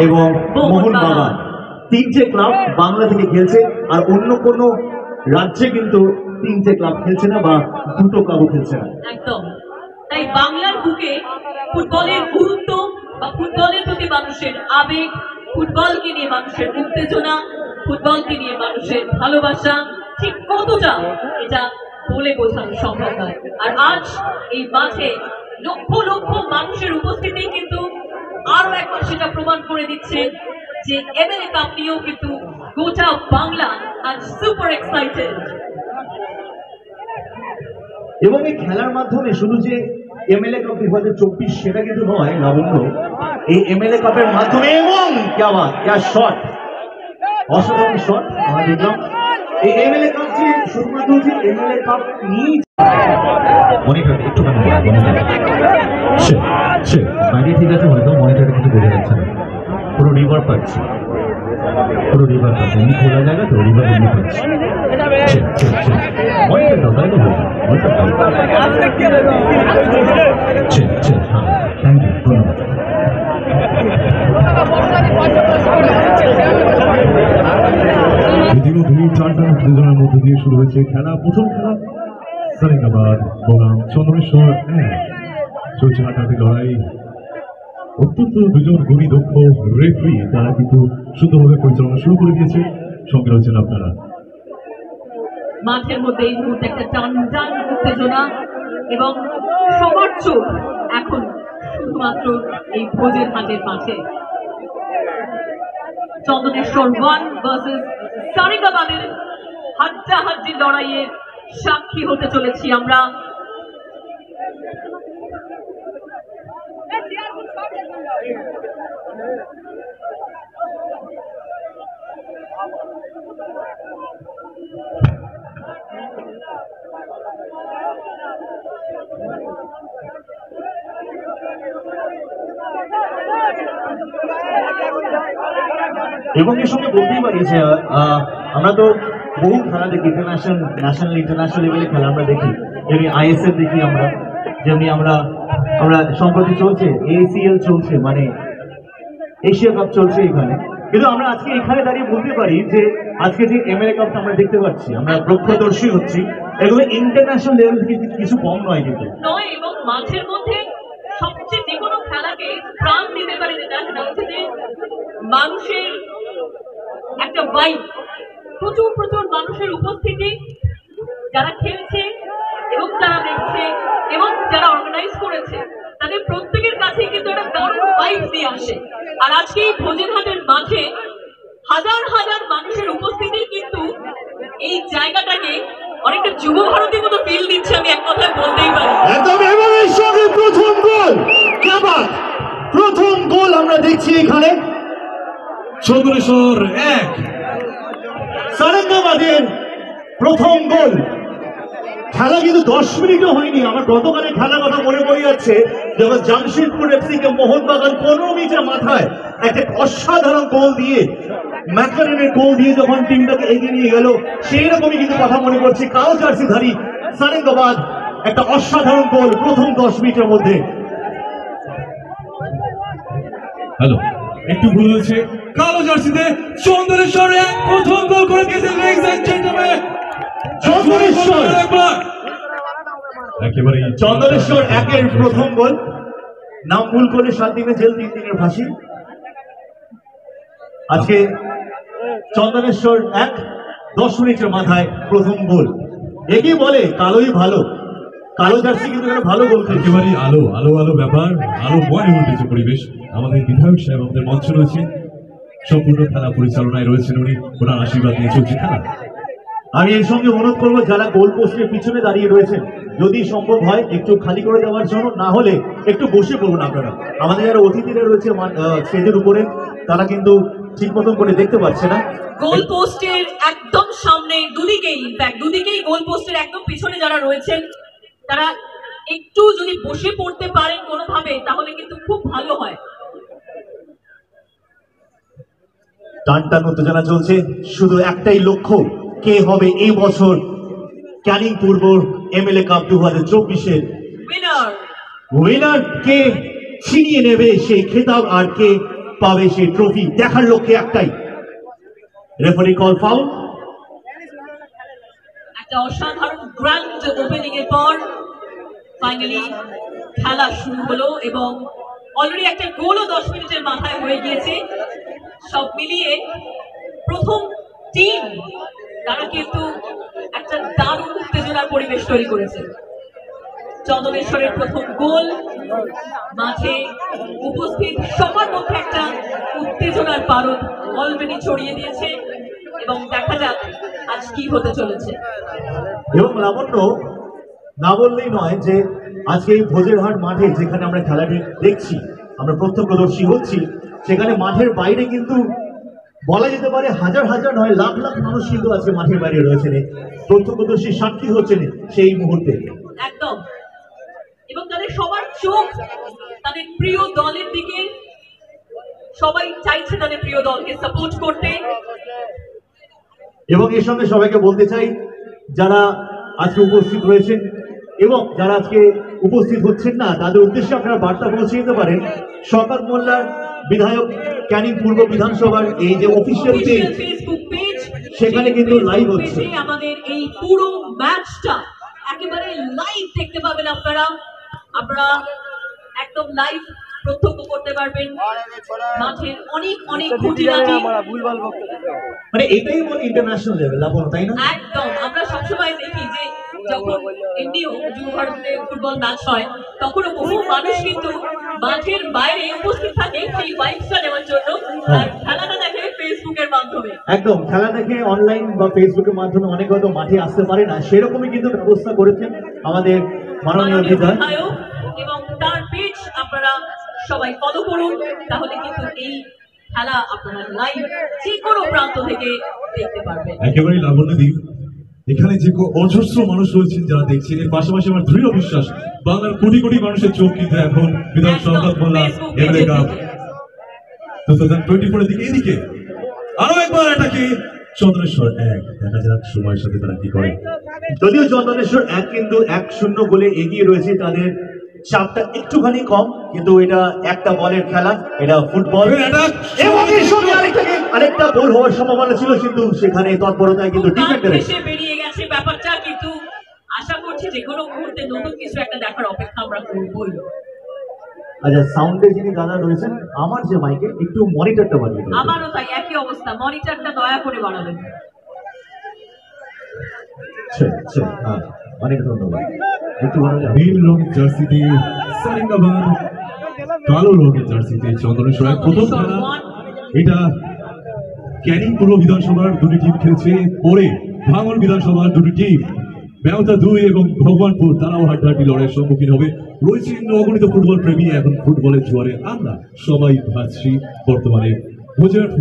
এবং মোহনবাগান, তিনটে ক্লাব বাংলা থেকে খেলছে। আর অন্য কোন রাজ্যে কিন্তু তিনটে ক্লাব খেলছে না বা দুটো ক্লাবও খেলছে না। একদম তাই বাংলার বুকে ফুটবলের গুরুত্ব বা ফুটবলের প্রতি মানুষের আবেগ, ফুটবলকে নিয়ে মানুষের উত্তেজনা, ফুটবলকে নিয়ে মানুষের ভালোবাসা ঠিক কতটা এটা বলে বোঝানো সম্ভব নয়। আর আজ এই মাঠে লক্ষ লক্ষ মানুষের উপস্থিতি কিন্তু আরো একবার সেটা প্রমাণ করে দিচ্ছে যে এমএলএ কাপ নিয়েও কিন্তু গোটা বাংলা আজ সুপার এক্সাইটেড। এবং এই খেলার মাধ্যমে শুধু যে এমএলএ কাপ 2024 সেটা কিন্তু নয় লাবণ্য, এই এমএলএ কাপের মাধ্যমে এবং শট, অসাধারণ শট আমরা দেখলাম। এই এমএলএ কাপ যে শুধুমাত্র যে এমএলএ কাপ নিয়ে মনিটর একটু বাইরে ঠিক আছে, হয়তো মনিটরে কিছু বোঝা যাচ্ছে না। পুরো রিভার পাচ্ছি, পুরো রিভার পাচ্ছি, এমনি খোলা জায়গা তো রিভার এমনি পাচ্ছি। মনিটর দাও, তাই তো বলছি মনিটর দাও। থ্যাংক ইউ, ধন্যবাদ। যদিও দুই টানটান উত্তেজনার মধ্যে দিয়ে শুরু হয়েছে খেলা। প্রথম খেলা সারেঙ্গাবাদ বনাম চন্দনেশ্বর চলছে হাঁটাহাঁটি লড়াই। অত্যন্ত দুজন গুণী দক্ষ রেফারি তারা কিন্তু সুন্দরভাবে পরিচালনা শুরু করে দিয়েছে। সঙ্গে রয়েছেন আপনারা। মাঠের মধ্যে এই মুহূর্তে একটা টান টান উত্তেজনা এবং সবার চোখ এখন শুধুমাত্র এই ভোজের হাটের মাঠে। চন্দনেশ্বর 1 ভার্সেস সারেঙ্গাবাদের হাড্ডাহাড্ডি লড়াইয়ের সাক্ষী হতে চলেছি আমরা। এবং এর সঙ্গে বলতেই পারি যে আমরা তো বহু খেলা দেখি, ন্যাশনাল ইন্টারন্যাশনাল লেভেলে খেলা আমরা দেখি, যেমনি আইএসএল দেখি আমরা, যেমনি আমরা সম্প্রতি চলছে ACL চলছে, মানে এশিয়া কাপ চলছে এখানে। কিন্তু আমরা আজকে এখানে দাঁড়িয়ে বলতে পারি যে আজকে যে এমএলএ কাপটা আমরা দেখতে পাচ্ছি, আমরা প্রত্যক্ষদর্শী হচ্ছি, এগুলো ইন্টারন্যাশনাল লেভেল থেকে কিছু কম নয় কিন্তু নয়। এবং মাঠের মধ্যে সবচেয়ে যে কোনো খেলাকে প্রাণ দিতে পারে যেটা, সেটা হচ্ছে যে মানুষের একটা ভাইব, প্রচুর প্রচুর মানুষের উপস্থিতি, যারা খেলছে এবং যারা দেখছে এবং যারা অর্গানাইজ করেছে তাদের প্রত্যেকের কাছে কিন্তু একটা দারুণ ভাইব দিয়ে আসে। আর আজকে এই ভোজেরহাটের মাঠে হাজার হাজার মানুষের উপস্থিতি কিন্তু এই জায়গাটাকে অনেকটা যুব ভারতীর মতো ফিল দিচ্ছে, আমি এক কথায় বলতেই পারি। একদম। এবং এর সঙ্গে প্রথম গোল, প্রথম গোল আমরা দেখছি এখানে। চন্দনেশ্বর 1, সারেঙ্গাবাদের প্রথম গোল। খেলা কিন্তু 10 মিনিটও হয়নি। আমার গতকালের খেলার কথা মনে পড়ে যাচ্ছে, যখন জামশেদপুর এফসিকে মোহনবাগান 15 মিনিটের মাথায় একটা অসাধারণ গোল দিয়ে, ম্যাকলারেনের গোল দিয়ে যখন টিমটাকে এগিয়ে নিয়ে গেল, সেই রকমই কিন্তু কথা মনে পড়ছে। কালো জার্সিধারী সারেঙ্গাবাদ একটা অসাধারণ গোল প্রথম 10 মিনিটের মধ্যে। হ্যালো, একটু ভুল হয়েছে। কালো জার্সিতে চন্দনেশ্বর 1 প্রথম গোল করে দিয়েছে। লেডিস এন্ড জেন্টলম্যান, চন্দনেশ্বর 1-এর প্রথম গোল। নাম ভুল করে 7 দিনের জেল, 3 দিনের ফাঁসি। আজকে চন্দনেশ্বর 1, 10 মিনিটের মাথায় প্রথম গোল। একেই বলে কালোই ভালো। কালো জার্সি কিন্তু ভালো গোল। একেবারে আলো আলো আলো ব্যাপার, আলো ময় হয়ে উঠেছে পরিবেশ। আমাদের বিধায়ক সাহেব আমাদের মঞ্চে রয়েছে, সম্পূর্ণ খেলা পরিচালনায় রয়েছেন উনি, ওনার আশীর্বাদ নিয়ে চলছে খেলা। আমি এর সঙ্গে অনুরোধ করবো যারা গোল পোস্টের পিছনে দাঁড়িয়ে রয়েছেন, যদি সম্ভব হয় একটু খালি করে দেওয়ার জন্য, না হলে একটু বসে পড়ুন আপনারা। আমাদের যারা অতিথিরা রয়েছে স্টেজের উপরে, তারা কিন্তু ঠিক মতন করে দেখতে পাচ্ছে না। গোল পোস্টের একদম সামনে দুদিকেই গোল পোস্টের একদম পিছনে যারা রয়েছেন, তারা একটু যদি বসে পড়তে পারেন কোনোভাবে, তাহলে কিন্তু খুব ভালো হয়। টান টান উত্তেজনা চলছে, শুধু একটাই লক্ষ্য, কে হবে এই বছর ক্যানিং পূর্ব এমএলএ কাপ 2024-এর উইনার, কে ছিনিয়ে নেবে সেই খেতাব, আর কে পাবে সেই ট্রফি দেখার লক্ষ্যে একটাই। Referee call foul. একটা অসাধারণ গ্র্যান্ড ওপেনিং এর পর ফাইনালি খেলা শুরু হলো এবং অলরেডি একটা গোলও 10 মিনিটের মাথায় হয়ে গিয়েছে। সব মিলিয়ে প্রথম টিম তারা কিন্তু একটা দারুণ উত্তেজনার পরিবেশ তৈরি করেছে। চন্দনেশ্বরের প্রথম গোল মাঠে উপস্থিত সবার মধ্যে একটা উত্তেজনার পারদ অলরেডি ছড়িয়ে দিয়েছে এবং দেখা যাক আজ কি হতে চলেছে। এবং লাবণ্য না বললেই নয় যে আজকে এই ভোজেরহাট মাঠে যেখানে আমরা খেলাটি দেখছি, আমরা প্রত্যক্ষদর্শী হচ্ছি, সেখানে মাঠের বাইরে কিন্তু বলা যেতে পারে হাজার হাজার নয় লাখ লাখ মানুষ কিন্তু আজকে মাঠের বাইরে রয়েছেন, প্রত্যক্ষদর্শী সাক্ষী হচ্ছেন সেই মুহূর্তে। একদম, এবং তাদের সবার চোখ তাদের প্রিয় দলের দিকে, সবাই চাইছে তাদের প্রিয় দলকে সাপোর্ট করতে। এবং এর সঙ্গে সবাইকে বলতে চাই যারা আজকে উপস্থিত রয়েছেন এবং যারা আজকে উপস্থিত হচ্ছেন না তাদের উদ্দেশ্যে আপনারা বার্তা পৌঁছে দিতে পারেন। শওকত মোল্লার বিধায়ক ক্যানিং পূর্ব বিধানসভার এই যে অফিসিয়াল পেজ, ফেসবুক পেজ, সেখানে কিন্তু লাইভ হচ্ছে। আমাদের এই পুরো ম্যাচটা একেবারে লাইভ দেখতে পাবেন আপনারা একদম লাইভ প্রত্যক্ষ করতে পারবেন মাঠের অনেক অনেক খুঁটিনাটি। মানে এটাই বলে ইন্টারন্যাশনাল লেভেল, তাই না? একদম, আমরা সবসময় দেখি যে যখন এমনিও যুব ভারতে ফুটবল ম্যাচ হয় তখনও বহু মানুষ কিন্তু মাঠের বাইরে উপস্থিত থাকে সেই ভাইবসটা নেওয়ার জন্য, আর খেলাটা দেখে ফেসবুকের মাধ্যমে। একদম, খেলা দেখে অনলাইন বা ফেসবুকের মাধ্যমে অনেক হয়তো মাঠে আসতে পারে না, সেরকমই কিন্তু ব্যবস্থা করেছেন আমাদের মাননীয় বিধায়ক। এবং তার পেজ আপনারা সবাই ফলো করুন, তাহলে কিন্তু এই খেলা আপনারা লাইভ যে কোনো প্রান্ত থেকে দেখতে পারবেন। একেবারেই লাবণ্যদীপ, এখানে যে অজস্র মানুষ রয়েছেন যারা দেখছেন, এর পাশাপাশি আমার দৃঢ় বিশ্বাস বাংলার কোটি কোটি মানুষের চোখ কিন্তু এখন বিধায়ক শওকত মোল্লা এমএলএ কাপ 2024 এর দিকে। এদিকে আরো একবার এটাকে চন্দনেশ্বর 1, দেখা যাক সময়ের সাথে তারা কি করে। যদিও চন্দনেশ্বর 1 কিন্তু 1-0 গোলে এগিয়ে রয়েছে, তাদের চাপটা একটুখানি কম, কিন্তু এটা একটা বলের খেলা, এটা ফুটবল। এবং এর সঙ্গে আরেকটা গোল হওয়ার সম্ভাবনা ছিল, কিন্তু সেখানে তৎপরতায় কিন্তু ডিফেন্ডার এসে বেরিয়ে গেছে ব্যাপারটা। কিন্তু আশা করছি যে কোনো মুহূর্তে নতুন কিছু একটা দেখার অপেক্ষা আমরা করবই। আচ্ছা, সাউন্ডে যিনি দাদা রয়েছেন, আমার যে মাইকে একটু মনিটরটা বাড়িয়ে দেবেন। আমারও তাই একই অবস্থা, মনিটরটা দয়া করে বাড়াবেন। হ্যাঁ, অনেক ধন্যবাদ। একটু ভালো নীল রঙের জার্সিতে সারিঙ্গাবাদ, কালো রঙের জার্সিতে চন্দনেশ্বর 1 প্রথম খেলা। এটা ক্যানিং পূর্ব বিধানসভার দুটি টিম খেলছে, পরে ভাঙড় বিধানসভার দুটি টিম বেওতা 2 এবং ভগবানপুর, তারাও হাড্ডাহাড্ডি লড়াইয়ের সম্মুখীন হবে। রয়েছে অগণিত ফুটবল প্রেমী, এখন ফুটবলের জোয়ারে আমরা সবাই ভাবছি বর্তমানে ভোজেরহাট